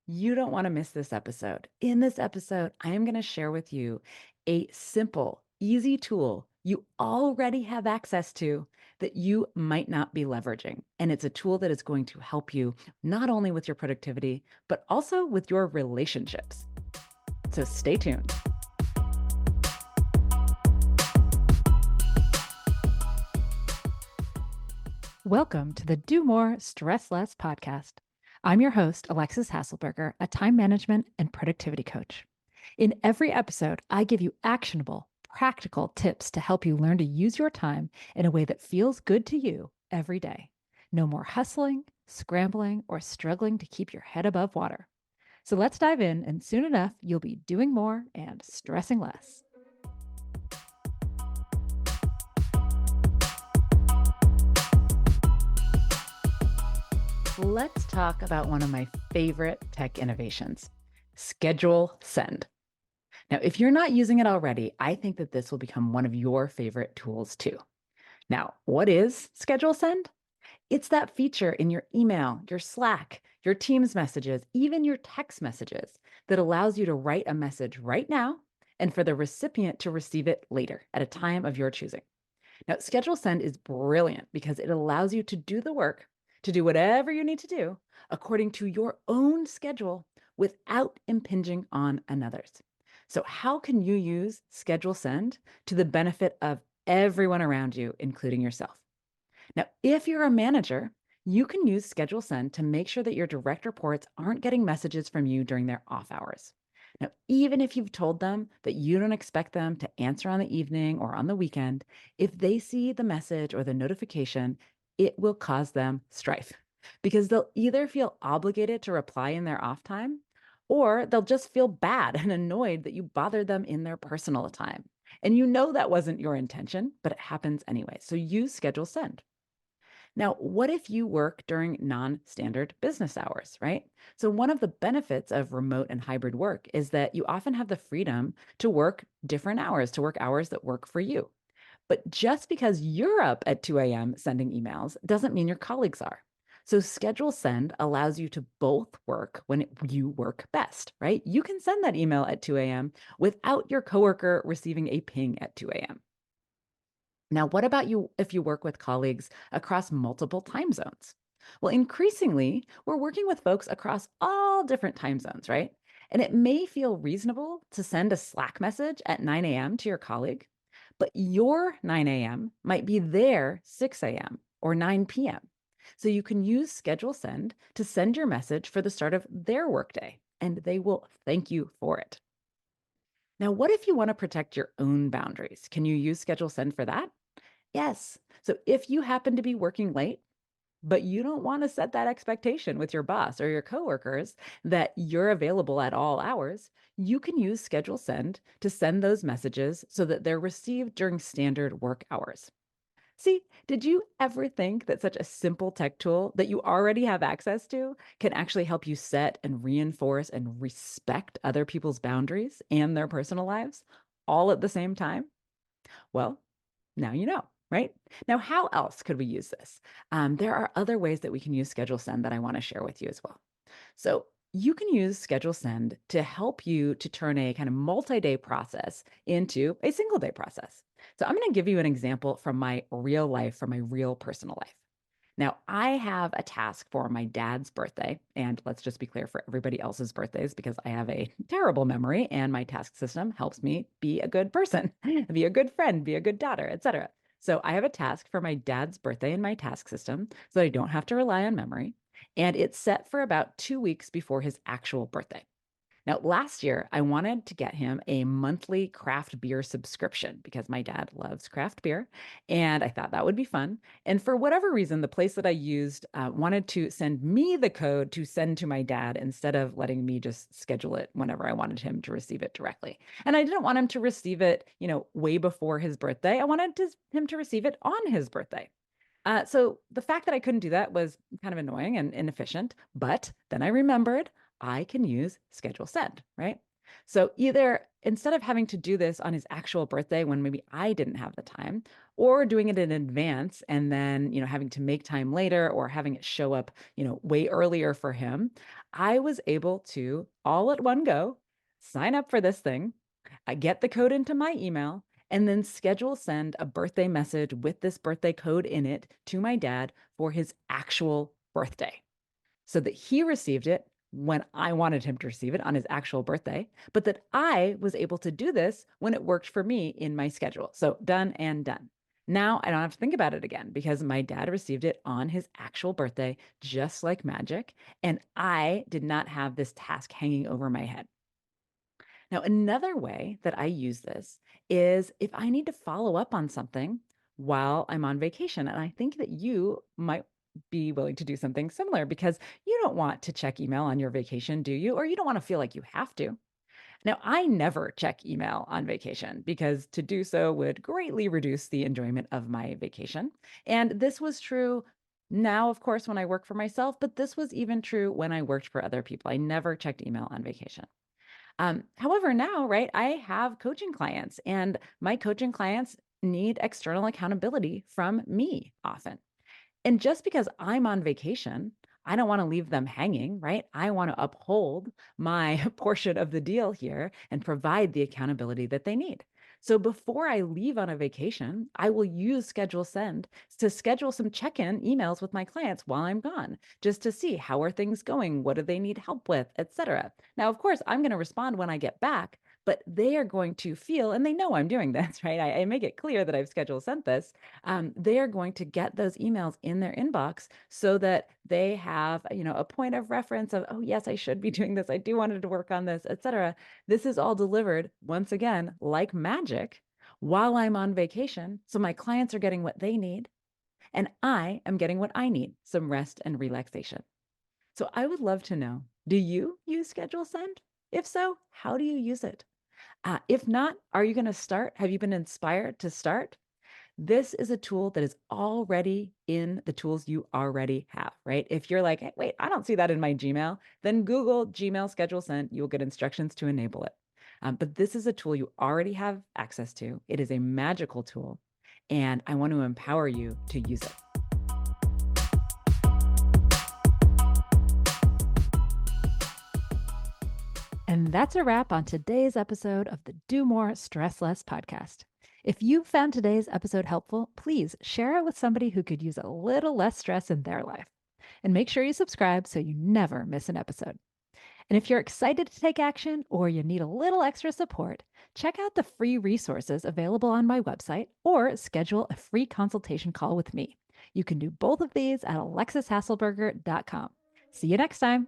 You don't want to miss this episode. In this episode, I am going to share with you a simple, easy tool you already have access to that you might not be leveraging. And it's a tool that is going to help you not only with your productivity, but also with your relationships. So stay tuned. Welcome to the Do More, Stress Less podcast. I'm your host, Alexis Hasselberger, a time management and productivity coach. In every episode, I give you actionable, practical tips to help you learn to use your time in a way that feels good to you every day. No more hustling, scrambling, or struggling to keep your head above water. So let's dive in, and soon enough, you'll be doing more and stressing less. Let's talk about one of my favorite tech innovations, Schedule Send. Now, if you're not using it already, I think that this will become one of your favorite tools too. Now, what is Schedule Send? It's that feature in your email, your Slack, your Teams messages, even your text messages that allows you to write a message right now and for the recipient to receive it later at a time of your choosing. Now, Schedule Send is brilliant because it allows you to do the work, to do whatever you need to do according to your own schedule without impinging on another's. So, how can you use Schedule Send to the benefit of everyone around you, including yourself? Now, if you're a manager, you can use Schedule Send to make sure that your direct reports aren't getting messages from you during their off hours. Now, even if you've told them that you don't expect them to answer on the evening or on the weekend, if they see the message or the notification, it will cause them strife because they'll either feel obligated to reply in their off time or they'll just feel bad and annoyed that you bothered them in their personal time. And you know that wasn't your intention, but it happens anyway. So use Schedule Send. Now, what if you work during non-standard business hours, right? So one of the benefits of remote and hybrid work is that you often have the freedom to work different hours, to work hours that work for you. But just because you're up at 2 a.m. sending emails doesn't mean your colleagues are. So Schedule Send allows you to both work when you work best, right? You can send that email at 2 a.m. without your coworker receiving a ping at 2 a.m. Now, what about you if you work with colleagues across multiple time zones? Well, increasingly, we're working with folks across all different time zones, right? And it may feel reasonable to send a Slack message at 9 a.m. to your colleague, but your 9 a.m. might be their 6 a.m. or 9 p.m. So you can use Schedule Send to send your message for the start of their workday, and they will thank you for it. Now, what if you want to protect your own boundaries? Can you use Schedule Send for that? Yes. So if you happen to be working late, but you don't want to set that expectation with your boss or your coworkers that you're available at all hours, you can use Schedule Send to send those messages so that they're received during standard work hours. See, did you ever think that such a simple tech tool that you already have access to can actually help you set and reinforce and respect other people's boundaries and their personal lives all at the same time? Well, now you know, right? Now, how else could we use this? There are other ways that we can use Schedule Send that I want to share with you as well. So you can use Schedule Send to help you to turn a kind of multi-day process into a single day process. So I'm going to give you an example from my real life, from my real personal life. Now, I have a task for my dad's birthday, and let's just be clear for everybody else's birthdays because I have a terrible memory and my task system helps me be a good person, be a good friend, be a good daughter, etc. So I have a task for my dad's birthday in my task system so I don't have to rely on memory, and it's set for about 2 weeks before his actual birthday. Now, last year, I wanted to get him a monthly craft beer subscription because my dad loves craft beer. And I thought that would be fun. And for whatever reason, the place that I used wanted to send me the code to send to my dad instead of letting me just schedule it whenever I wanted him to receive it directly. And I didn't want him to receive it, way before his birthday. I wanted him to receive it on his birthday. So the fact that I couldn't do that was kind of annoying and inefficient. But then I remembered I can use Schedule Send, right? So either instead of having to do this on his actual birthday when maybe I didn't have the time, or doing it in advance and then, having to make time later or having it show up, way earlier for him, I was able to all at one go sign up for this thing, get the code into my email, and then schedule send a birthday message with this birthday code in it to my dad for his actual birthday so that he received it when I wanted him to receive it on his actual birthday, but that I was able to do this when it worked for me in my schedule. So done and done. Now I don't have to think about it again because my dad received it on his actual birthday, just like magic. And I did not have this task hanging over my head. Now, another way that I use this is if I need to follow up on something while I'm on vacation. And I think that you might be willing to do something similar because you don't want to check email on your vacation, do you? Or you don't want to feel like you have to. Now, I never check email on vacation because to do so would greatly reduce the enjoyment of my vacation. And this was true now, of course, when I work for myself, but this was even true when I worked for other people. I never checked email on vacation. However, now, right, I have coaching clients and my coaching clients need external accountability from me often. And just because I'm on vacation, I don't want to leave them hanging, right? I want to uphold my portion of the deal here and provide the accountability that they need. So before I leave on a vacation, I will use schedule send to schedule some check-in emails with my clients while I'm gone, just to see how are things going, what do they need help with, etc. Now, of course, I'm going to respond when I get back, but they are going to feel, and they know I'm doing this, right? I make it clear that I've schedule sent this, they are going to get those emails in their inbox so that they have, a point of reference of, oh, yes, I should be doing this. I do wanted to work on this, etc. This is all delivered once again, like magic while I'm on vacation. So my clients are getting what they need and I am getting what I need, some rest and relaxation. So I would love to know, do you use schedule send? If so, how do you use it? If not, are you going to start? Have you been inspired to start? This is a tool that is already in the tools you already have, right? If you're like, hey, wait, I don't see that in my Gmail, then Google Gmail schedule send. You'll get instructions to enable it. But this is a tool you already have access to. It is a magical tool, and I want to empower you to use it. And that's a wrap on today's episode of the Do More, Stress Less podcast. If you found today's episode helpful, please share it with somebody who could use a little less stress in their life. And make sure you subscribe so you never miss an episode. And if you're excited to take action or you need a little extra support, check out the free resources available on my website or schedule a free consultation call with me. You can do both of these at alexishasselberger.com. See you next time.